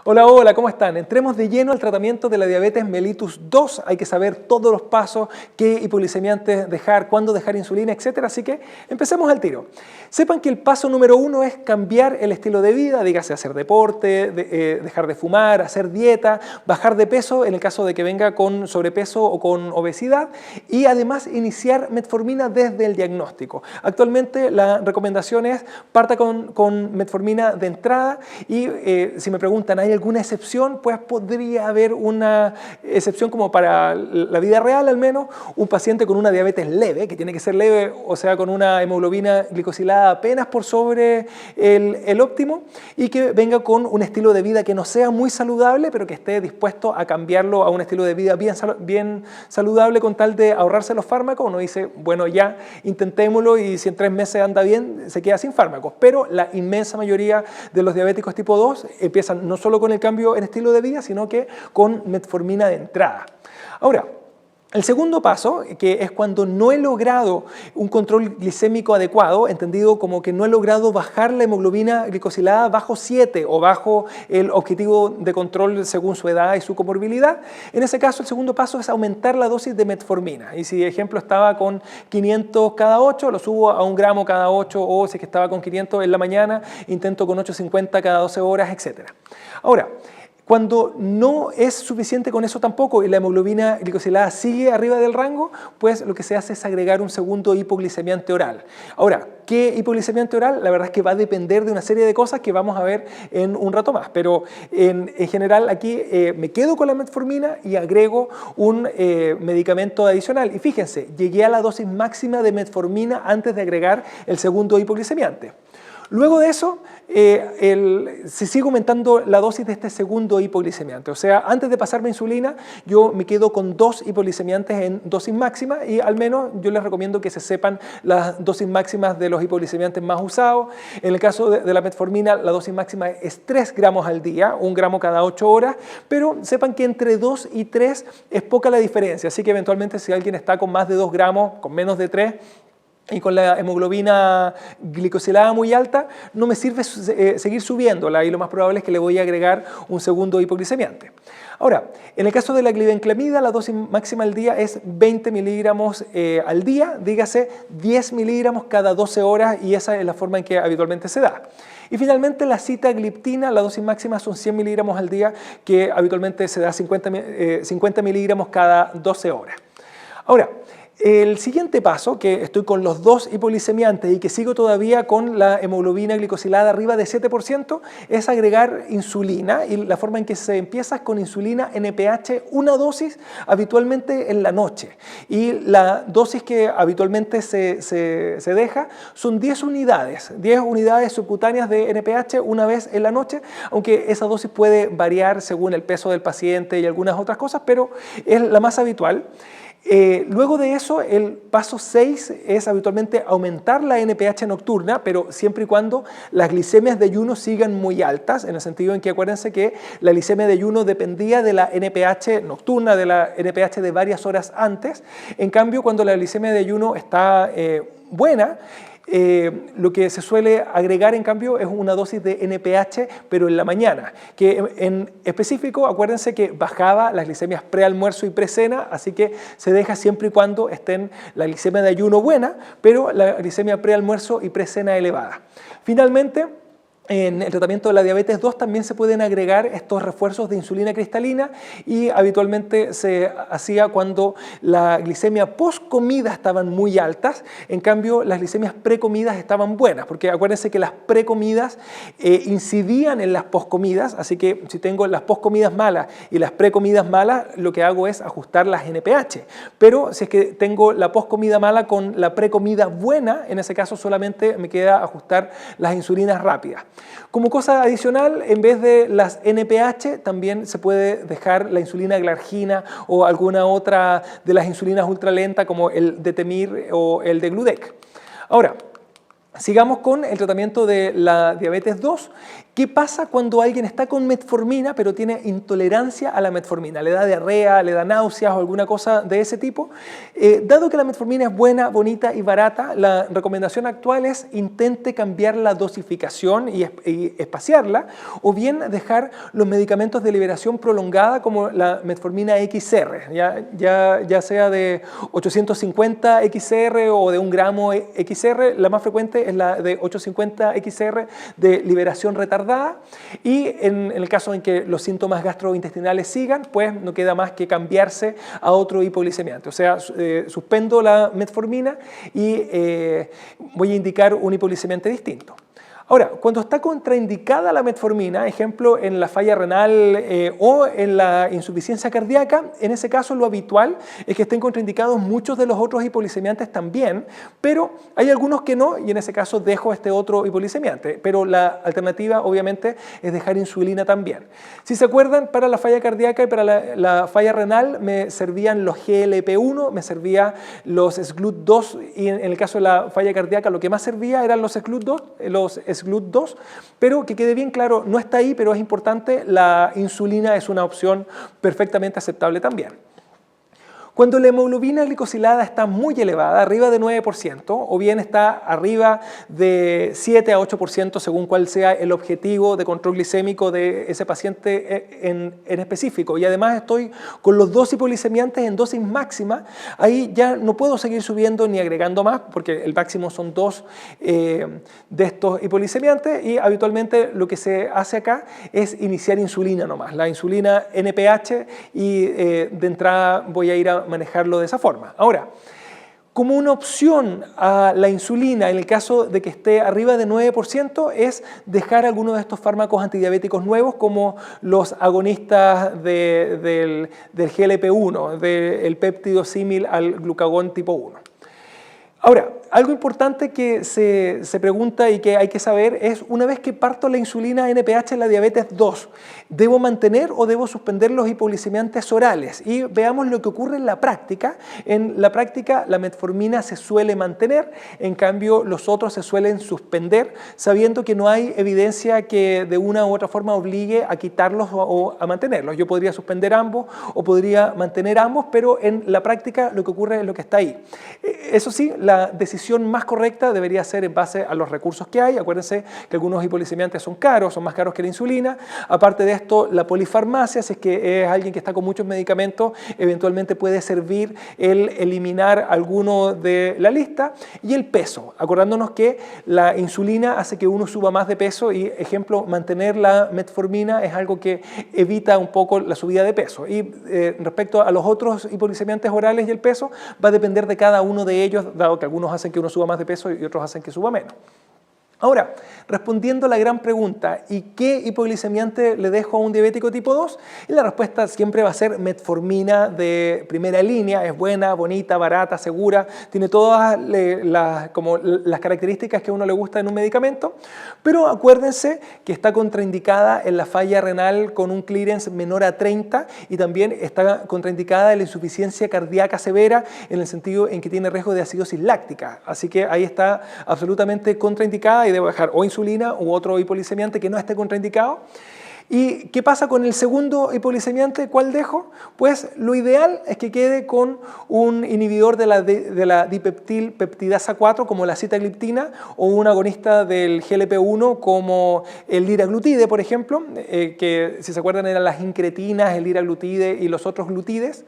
Hola, hola, ¿cómo están? Entremos de lleno al tratamiento de la diabetes mellitus 2. Hay que saber todos los pasos, qué hipoglicemiantes dejar, cuándo dejar insulina, etc. Así que empecemos al tiro. Sepan que el paso número 1 es cambiar el estilo de vida, dígase hacer deporte, dejar de fumar, hacer dieta, bajar de peso en el caso de que venga con sobrepeso o con obesidad y además iniciar metformina desde el diagnóstico. Actualmente la recomendación es parta con metformina de entrada y si me preguntan, ¿hay alguna excepción? Pues podría haber una excepción como para la vida real al menos, un paciente con una diabetes leve, que tiene que ser leve, o sea, con una hemoglobina glicosilada apenas por sobre el óptimo y que venga con un estilo de vida que no sea muy saludable, pero que esté dispuesto a cambiarlo a un estilo de vida bien saludable con tal de ahorrarse los fármacos. Uno dice, bueno, ya intentémoslo y si en 3 meses anda bien, se queda sin fármacos. Pero la inmensa mayoría de los diabéticos tipo 2 empiezan no solo con el cambio en estilo de vida, sino que con metformina de entrada. Ahora, el segundo paso, que es cuando no he logrado un control glicémico adecuado, entendido como que no he logrado bajar la hemoglobina glicosilada bajo 7 o bajo el objetivo de control según su edad y su comorbilidad, en ese caso el segundo paso es aumentar la dosis de metformina. Y si, ejemplo, estaba con 500 cada 8, lo subo a 1 gramo cada 8, o si es que estaba con 500 en la mañana, intento con 850 cada 12 horas, etc. Ahora, cuando no es suficiente con eso tampoco y la hemoglobina glicosilada sigue arriba del rango, pues lo que se hace es agregar un segundo hipoglicemiante oral. Ahora, ¿qué hipoglicemiante oral? La verdad es que va a depender de una serie de cosas que vamos a ver en un rato más, pero en general aquí me quedo con la metformina y agrego un medicamento adicional. Y fíjense, llegué a la dosis máxima de metformina antes de agregar el segundo hipoglicemiante. Luego de eso, se sigue aumentando la dosis de este segundo hipoglicemiante. O sea, antes de pasarme insulina, yo me quedo con 2 hipoglicemiantes en dosis máxima y al menos yo les recomiendo que se sepan las dosis máximas de los hipoglicemiantes más usados. En el caso de la metformina, la dosis máxima es 3 gramos al día, 1 gramo cada 8 horas, pero sepan que entre 2 y 3 es poca la diferencia. Así que eventualmente si alguien está con más de 2 gramos, con menos de 3, y con la hemoglobina glicosilada muy alta, no me sirve seguir subiéndola y lo más probable es que le voy a agregar un segundo hipoglicemiante. Ahora, en el caso de la glibenclamida, la dosis máxima al día es 20 miligramos al día, dígase 10 miligramos cada 12 horas y esa es la forma en que habitualmente se da. Y finalmente la sitagliptina, la dosis máxima son 100 miligramos al día, que habitualmente se da 50 miligramos cada 12 horas. Ahora, el siguiente paso, que estoy con los 2 hipoglicemiantes y que sigo todavía con la hemoglobina glicosilada arriba de 7%, es agregar insulina y la forma en que se empieza es con insulina NPH, una dosis habitualmente en la noche. Y la dosis que habitualmente se deja son 10 unidades subcutáneas de NPH una vez en la noche, aunque esa dosis puede variar según el peso del paciente y algunas otras cosas, pero es la más habitual. Luego de eso, el paso 6 es habitualmente aumentar la NPH nocturna, pero siempre y cuando las glicemias de ayuno sigan muy altas, en el sentido en que acuérdense que la glicemia de ayuno dependía de la NPH nocturna, de la NPH de varias horas antes. En cambio, cuando la glicemia de ayuno está buena, lo que se suele agregar en cambio es una dosis de NPH, pero en la mañana, que en específico acuérdense que bajaba las glicemias prealmuerzo y precena, así que se deja siempre y cuando estén la glicemia de ayuno buena, pero la glicemia prealmuerzo y precena elevada. Finalmente, en el tratamiento de la diabetes 2 también se pueden agregar estos refuerzos de insulina cristalina y habitualmente se hacía cuando la glicemia post-comida estaban muy altas, en cambio las glicemias pre-comidas estaban buenas, porque acuérdense que las pre-comidas incidían en las post-comidas, así que si tengo las post-comidas malas y las pre-comidas malas, lo que hago es ajustar las NPH, pero si es que tengo la post-comida mala con la pre-comida buena, en ese caso solamente me queda ajustar las insulinas rápidas. Como cosa adicional, en vez de las NPH, también se puede dejar la insulina glargina o alguna otra de las insulinas ultralentas como el Detemir o el de Gludec. Ahora, sigamos con el tratamiento de la diabetes 2, ¿Qué pasa cuando alguien está con metformina pero tiene intolerancia a la metformina? Le da diarrea, le da náuseas o alguna cosa de ese tipo. Dado que la metformina es buena, bonita y barata, la recomendación actual es intente cambiar la dosificación y espaciarla, o bien dejar los medicamentos de liberación prolongada como la metformina XR, ya sea de 850 XR o de 1 gramo XR. La más frecuente es la de 850 XR de liberación retardada, y en el caso en que los síntomas gastrointestinales sigan, pues no queda más que cambiarse a otro hipoglicemiante. O sea, suspendo la metformina y voy a indicar un hipoglicemiante distinto. Ahora, cuando está contraindicada la metformina, ejemplo en la falla renal o en la insuficiencia cardíaca, en ese caso lo habitual es que estén contraindicados muchos de los otros hipoglicemiantes también, pero hay algunos que no, y en ese caso dejo este otro hipoglicemiante. Pero la alternativa obviamente es dejar insulina también. Si se acuerdan, para la falla cardíaca y para la falla renal me servían los GLP-1, me servía los SGLUT2, y en el caso de la falla cardíaca lo que más servía eran los SGLUT2, pero que quede bien claro, no está ahí, pero es importante, la insulina es una opción perfectamente aceptable también. Cuando la hemoglobina glicosilada está muy elevada, arriba de 9%, o bien está arriba de 7 a 8% según cuál sea el objetivo de control glicémico de ese paciente en específico, y además estoy con los dos hipoglicemiantes en dosis máxima, ahí ya no puedo seguir subiendo ni agregando más, porque el máximo son 2 de estos hipoglicemiantes, y habitualmente lo que se hace acá es iniciar insulina nomás, la insulina NPH, y de entrada voy a ir a manejarlo de esa forma. Ahora, como una opción a la insulina, en el caso de que esté arriba de 9%, es dejar algunos de estos fármacos antidiabéticos nuevos, como los agonistas del GLP-1, del péptido símil al glucagón tipo 1. Ahora, algo importante que se pregunta y que hay que saber es, una vez que parto la insulina NPH en la diabetes 2, ¿debo mantener o debo suspender los hipoglicemiantes orales? Y veamos lo que ocurre en la práctica. En la práctica la metformina se suele mantener, en cambio los otros se suelen suspender, sabiendo que no hay evidencia que de una u otra forma obligue a quitarlos o a mantenerlos. Yo podría suspender ambos o podría mantener ambos, pero en la práctica lo que ocurre es lo que está ahí. Eso sí, la decisión más correcta debería ser en base a los recursos que hay. Acuérdense que algunos hipoglicemiantes son caros, son más caros que la insulina. Aparte de esto, la polifarmacia, si es que es alguien que está con muchos medicamentos, eventualmente puede servir el eliminar alguno de la lista. Y el peso, acordándonos que la insulina hace que uno suba más de peso y, ejemplo, mantener la metformina es algo que evita un poco la subida de peso. Y respecto a los otros hipoglicemiantes orales y el peso, va a depender de cada uno de ellos, dado que algunos hacen que uno suba más de peso y otros hacen que suba menos. Ahora, respondiendo a la gran pregunta, ¿y qué hipoglicemiante le dejo a un diabético tipo 2? Y la respuesta siempre va a ser metformina de primera línea, es buena, bonita, barata, segura, tiene todas las características que a uno le gusta en un medicamento, pero acuérdense que está contraindicada en la falla renal con un clearance menor a 30, y también está contraindicada en la insuficiencia cardíaca severa, en el sentido en que tiene riesgo de acidosis láctica, así que ahí está absolutamente contraindicada y debo dejar o insulina u otro hipoglicemiante que no esté contraindicado. ¿Y qué pasa con el segundo hipoglicemiante? ¿Cuál dejo? Pues lo ideal es que quede con un inhibidor de la dipeptilpeptidasa 4 como la sitagliptina, o un agonista del GLP-1 como el liraglutide, por ejemplo, que si se acuerdan eran las incretinas, el liraglutide y los otros glutides.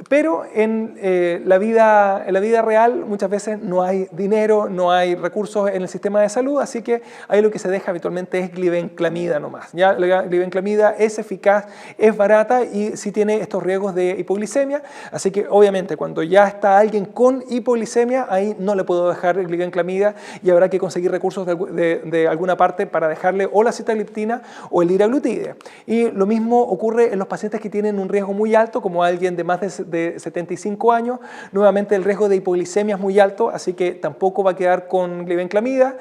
Pero en la vida real muchas veces no hay dinero, no hay recursos en el sistema de salud, así que ahí lo que se deja habitualmente es glibenclamida nomás. Ya la glibenclamida es eficaz, es barata y sí tiene estos riesgos de hipoglicemia, así que obviamente cuando ya está alguien con hipoglicemia, ahí no le puedo dejar glibenclamida y habrá que conseguir recursos de alguna parte para dejarle o la sitagliptina o el liraglutide. Y lo mismo ocurre en los pacientes que tienen un riesgo muy alto, como alguien de más de 75 años, nuevamente el riesgo de hipoglicemia es muy alto, así que tampoco va a quedar con glibenclamida.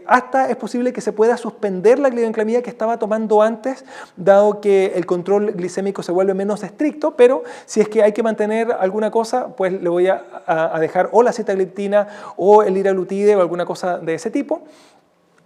Hasta es posible que se pueda suspender la glibenclamida que estaba tomando antes, dado que el control glicémico se vuelve menos estricto, pero si es que hay que mantener alguna cosa, pues le voy a dejar o la sitagliptina o el liraglutide o alguna cosa de ese tipo.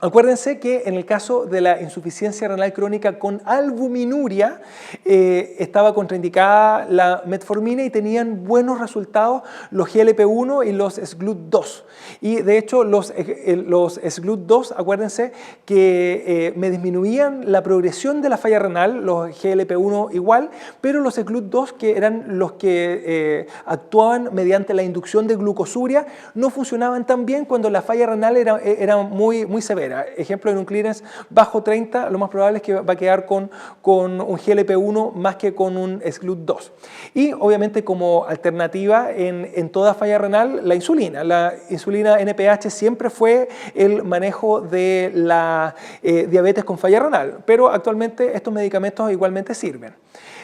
Acuérdense que en el caso de la insuficiencia renal crónica con albuminuria estaba contraindicada la metformina y tenían buenos resultados los GLP-1 y los SGLUT2. Y de hecho los SGLUT2, acuérdense que me disminuían la progresión de la falla renal, los GLP-1 igual, pero los SGLUT2, que eran los que actuaban mediante la inducción de glucosuria, no funcionaban tan bien cuando la falla renal era muy severa. Ejemplo, en un clearance bajo 30, lo más probable es que va a quedar con un GLP-1 más que con un SGLUT2. Y obviamente como alternativa en toda falla renal, la insulina. La insulina NPH siempre fue el manejo de la diabetes con falla renal, pero actualmente estos medicamentos igualmente sirven.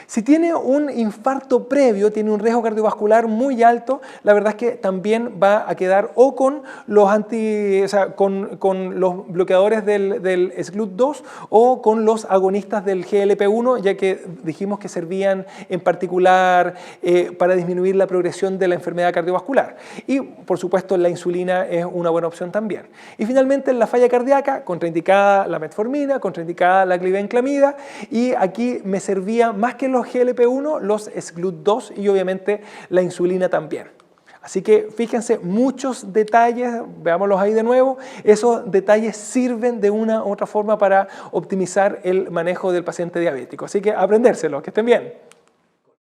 Si tiene un infarto previo, tiene un riesgo cardiovascular muy alto, la verdad es que también va a quedar o con los con los bloqueadores del SGLUT2 o con los agonistas del GLP-1, ya que dijimos que servían en particular para disminuir la progresión de la enfermedad cardiovascular. Y por supuesto la insulina es una buena opción también. Y finalmente en la falla cardíaca, contraindicada la metformina, contraindicada la glibenclamida, y aquí me servía más que los GLP-1, los SGLUT2 y obviamente la insulina también. Así que fíjense, muchos detalles, veámoslos ahí de nuevo, esos detalles sirven de una u otra forma para optimizar el manejo del paciente diabético. Así que aprendérselos, que estén bien.